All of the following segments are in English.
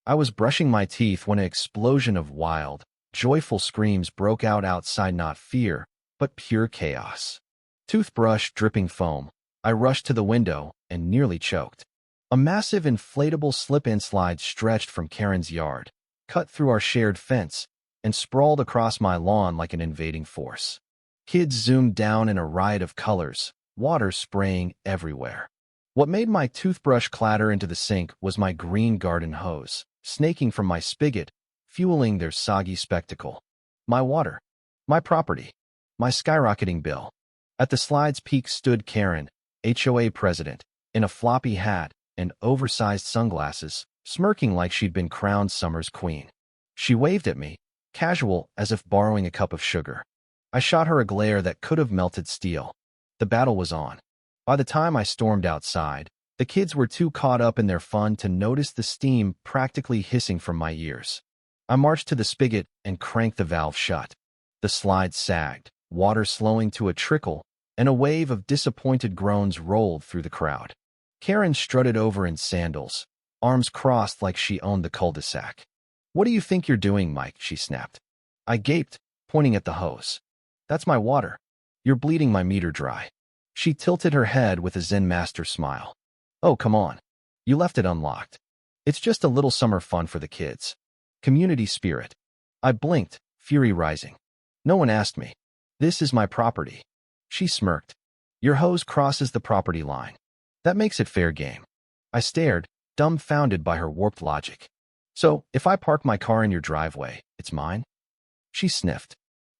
I was brushing my teeth when an explosion of wild, joyful screams broke out outside, not fear, but pure chaos. Toothbrush dripping foam. I rushed to the window and nearly choked. A massive inflatable slip-in slide stretched from Karen's yard, cut through our shared fence, and sprawled across my lawn like an invading force. Kids zoomed down in a riot of colors, water spraying everywhere. What made my toothbrush clatter into the sink was my green garden hose, snaking from my spigot, fueling their soggy spectacle. My water. My property. My skyrocketing bill. At the slide's peak stood Karen, HOA president, in a floppy hat and oversized sunglasses, smirking like she'd been crowned summer's queen. She waved at me, casual as if borrowing a cup of sugar. I shot her a glare that could have melted steel. The battle was on. By the time I stormed outside, the kids were too caught up in their fun to notice the steam practically hissing from my ears. I marched to the spigot and cranked the valve shut. The slide sagged, water slowing to a trickle, and a wave of disappointed groans rolled through the crowd. Karen strutted over in sandals, arms crossed like she owned the cul-de-sac. "What do you think you're doing, Mike?" she snapped. I gaped, pointing at the hose. "That's my water. You're bleeding my meter dry." She tilted her head with a Zen master smile. "Oh, come on. You left it unlocked. It's just a little summer fun for the kids. Community spirit." I blinked, fury rising. "No one asked me. This is my property." She smirked. "Your hose crosses the property line. That makes it fair game." I stared, dumbfounded by her warped logic. "So, if I park my car in your driveway, it's mine?" She sniffed.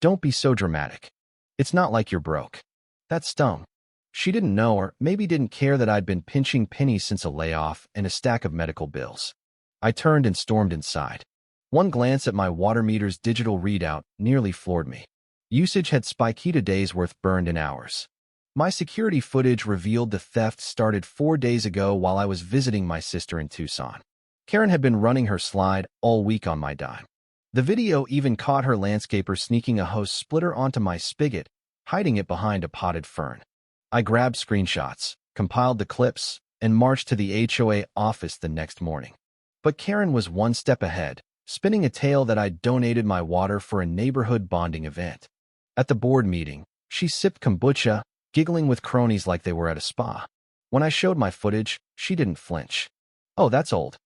"Don't be so dramatic. It's not like you're broke." That stung. She didn't know, or maybe didn't care, that I'd been pinching pennies since a layoff and a stack of medical bills. I turned and stormed inside. One glance at my water meter's digital readout nearly floored me. Usage had spiked a day's worth burned in hours. My security footage revealed the theft started 4 days ago while I was visiting my sister in Tucson. Karen had been running her slide all week on my dime. The video even caught her landscaper sneaking a hose splitter onto my spigot, hiding it behind a potted fern. I grabbed screenshots, compiled the clips, and marched to the HOA office the next morning. But Karen was one step ahead, spinning a tale that I'd donated my water for a neighborhood bonding event. At the board meeting, she sipped kombucha, giggling with cronies like they were at a spa. When I showed my footage, she didn't flinch. "Oh, that's old.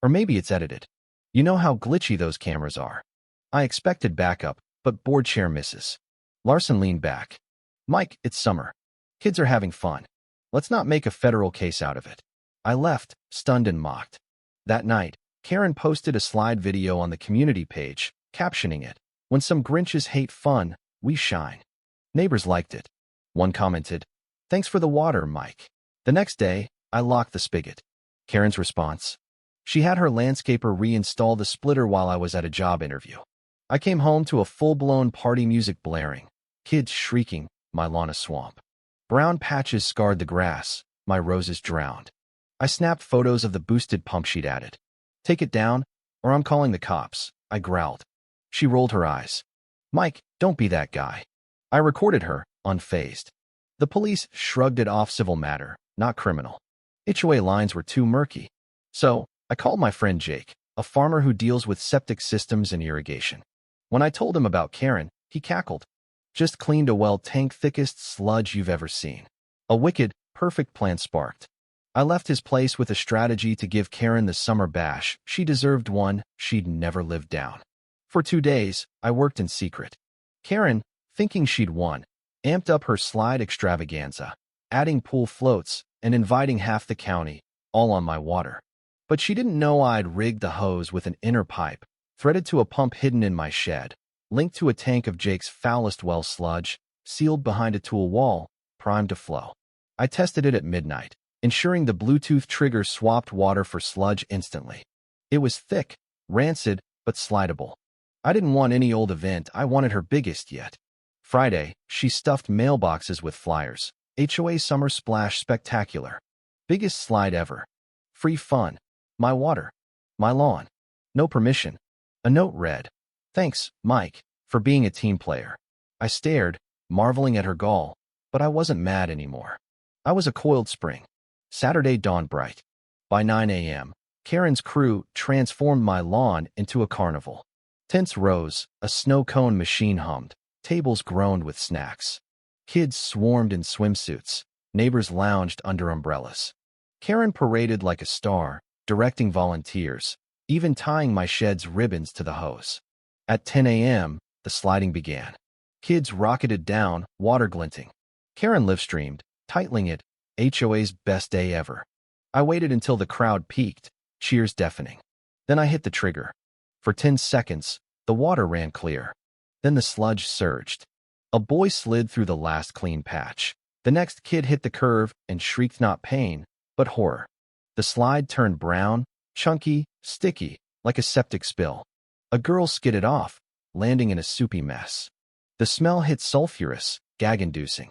Or maybe it's edited. You know how glitchy those cameras are." I expected backup, but board chair misses. Larson leaned back. "Mike, it's summer. Kids are having fun. Let's not make a federal case out of it." I left, stunned and mocked. That night, Karen posted a slide video on the community page, captioning it, "When some Grinches hate fun, we shine." Neighbors liked it. One commented, "Thanks for the water, Mike." The next day, I locked the spigot. Karen's response: she had her landscaper reinstall the splitter while I was at a job interview. I came home to a full-blown party music blaring, kids shrieking, my lawn a swamp. Brown patches scarred the grass, my roses drowned. I snapped photos of the boosted pump she'd added. "Take it down, or I'm calling the cops," I growled. She rolled her eyes. "Mike, don't be that guy." I recorded her, unfazed. The police shrugged it off, civil matter, not criminal. HOA lines were too murky. So, I called my friend Jake, a farmer who deals with septic systems and irrigation. When I told him about Karen, he cackled. "Just cleaned a well tank, thickest sludge you've ever seen." A wicked, perfect plan sparked. I left his place with a strategy to give Karen the summer bash she deserved, one she'd never lived down. For 2 days, I worked in secret. Karen, thinking she'd won, amped up her slide extravaganza, adding pool floats and inviting half the county, all on my water. But she didn't know I'd rigged the hose with an inner pipe, threaded to a pump hidden in my shed, linked to a tank of Jake's foulest well sludge, sealed behind a tool wall, primed to flow. I tested it at midnight, ensuring the Bluetooth trigger swapped water for sludge instantly. It was thick, rancid, but slidable. I didn't want any old event, I wanted her biggest yet. Friday, she stuffed mailboxes with flyers. HOA Summer Splash Spectacular. Biggest slide ever. Free fun. My water. My lawn. No permission. A note read, "Thanks, Mike, for being a team player." I stared, marveling at her gall, but I wasn't mad anymore. I was a coiled spring. Saturday dawned bright. By 9 a.m., Karen's crew transformed my lawn into a carnival. Tents rose, a snow cone machine hummed, tables groaned with snacks. Kids swarmed in swimsuits, neighbors lounged under umbrellas. Karen paraded like a star, directing volunteers, even tying my shed's ribbons to the hose. At 10 a.m., the sliding began. Kids rocketed down, water glinting. Karen livestreamed, titling it, HOA's best day ever. I waited until the crowd peaked, cheers deafening. Then I hit the trigger. For 10 seconds, the water ran clear. Then the sludge surged. A boy slid through the last clean patch. The next kid hit the curve and shrieked not pain, but horror. The slide turned brown, chunky, sticky, like a septic spill. A girl skidded off, landing in a soupy mess. The smell hit sulfurous, gag-inducing.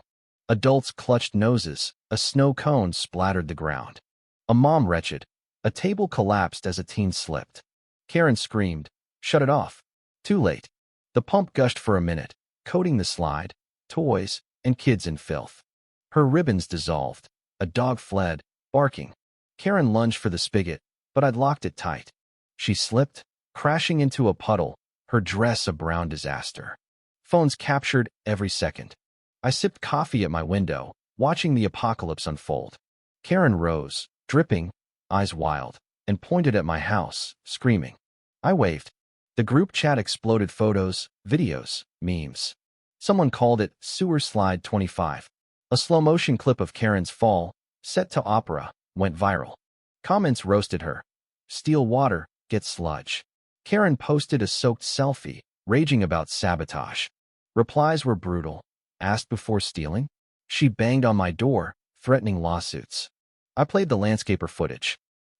Adults clutched noses, a snow cone splattered the ground. A mom wretched. A table collapsed as a teen slipped. Karen screamed, "Shut it off." Too late. The pump gushed for a minute, coating the slide, toys, and kids in filth. Her ribbons dissolved. A dog fled, barking. Karen lunged for the spigot, but I'd locked it tight. She slipped, crashing into a puddle, her dress a brown disaster. Phones captured every second. I sipped coffee at my window, watching the apocalypse unfold. Karen rose, dripping, eyes wild, and pointed at my house, screaming. I waved. The group chat exploded photos, videos, memes. Someone called it Sewer Slide 25. A slow-motion clip of Karen's fall, set to opera, went viral. Comments roasted her. Steal water, get sludge. Karen posted a soaked selfie, raging about sabotage. Replies were brutal. Asked before stealing? She banged on my door, threatening lawsuits. I played the landscaper footage.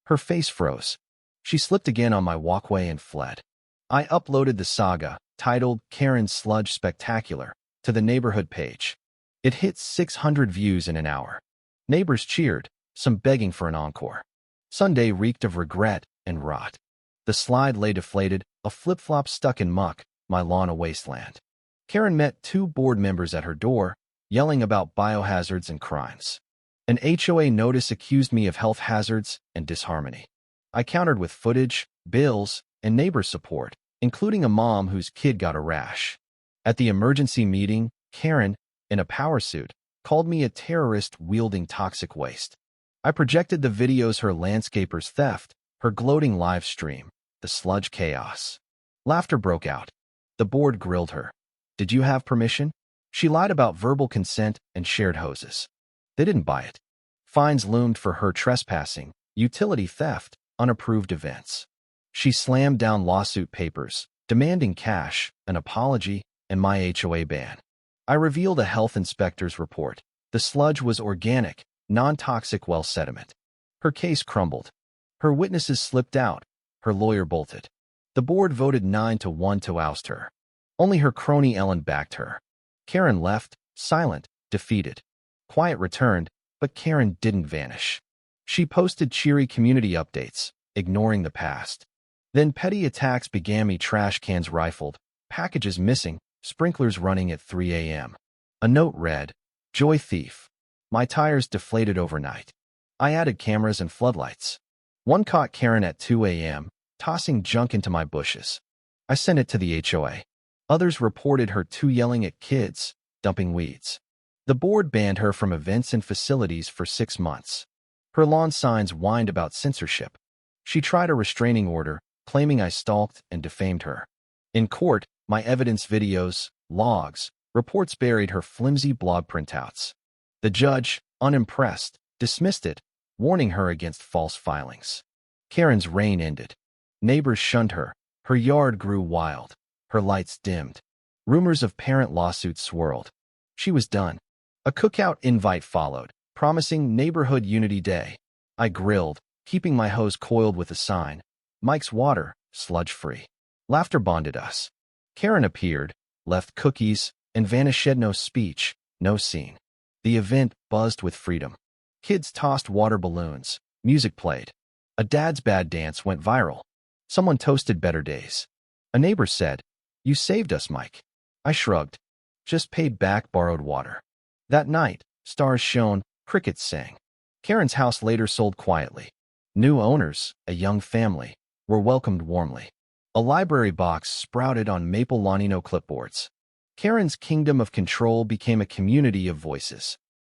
Her face froze. She slipped again on my walkway and fled. I uploaded the saga, titled Karen's Sludge Spectacular, to the neighborhood page. It hit 600 views in an hour. Neighbors cheered, some begging for an encore. Sunday reeked of regret and rot. The slide lay deflated, a flip-flop stuck in muck, my lawn a wasteland. Karen met 2 board members at her door, yelling about biohazards and crimes. An HOA notice accused me of health hazards and disharmony. I countered with footage, bills, and neighbor support, including a mom whose kid got a rash. At the emergency meeting, Karen, in a power suit, called me a terrorist wielding toxic waste. I projected the videos her landscaper's theft, her gloating live stream, the sludge chaos. Laughter broke out. The board grilled her. Did you have permission? She lied about verbal consent and shared hoses. They didn't buy it. Fines loomed for her trespassing, utility theft, unapproved events. She slammed down lawsuit papers, demanding cash, an apology, and my HOA ban. I revealed a health inspector's report. The sludge was organic, non-toxic well sediment. Her case crumbled. Her witnesses slipped out. Her lawyer bolted. The board voted 9-1 to oust her. Only her crony Ellen backed her. Karen left, silent, defeated. Quiet returned, but Karen didn't vanish. She posted cheery community updates, ignoring the past. Then petty attacks began. Me trash cans rifled, packages missing, sprinklers running at 3 a.m. A note read, "Joy thief. My tires deflated overnight." I added cameras and floodlights. One caught Karen at 2 a.m., tossing junk into my bushes. I sent it to the HOA. Others reported her too yelling at kids, dumping weeds. The board banned her from events and facilities for 6 months. Her lawn signs whined about censorship. She tried a restraining order, claiming I stalked and defamed her. In court, my evidence videos, logs, reports buried her flimsy blog printouts. The judge, unimpressed, dismissed it, warning her against false filings. Karen's reign ended. Neighbors shunned her. Her yard grew wild. Her lights dimmed. Rumors of parent lawsuits swirled. She was done. A cookout invite followed, promising neighborhood unity day. I grilled, keeping my hose coiled with a sign, "Mike's water, sludge-free." Laughter bonded us. Karen appeared, left cookies, and vanished. No speech, no scene. The event buzzed with freedom. Kids tossed water balloons. Music played. A dad's bad dance went viral. Someone toasted better days. A neighbor said, "You saved us, Mike." I shrugged. Just paid back borrowed water. That night, stars shone, crickets sang. Karen's house later sold quietly. New owners, a young family, were welcomed warmly. A library box sprouted on maple Lanino clipboards. Karen's kingdom of control became a community of voices.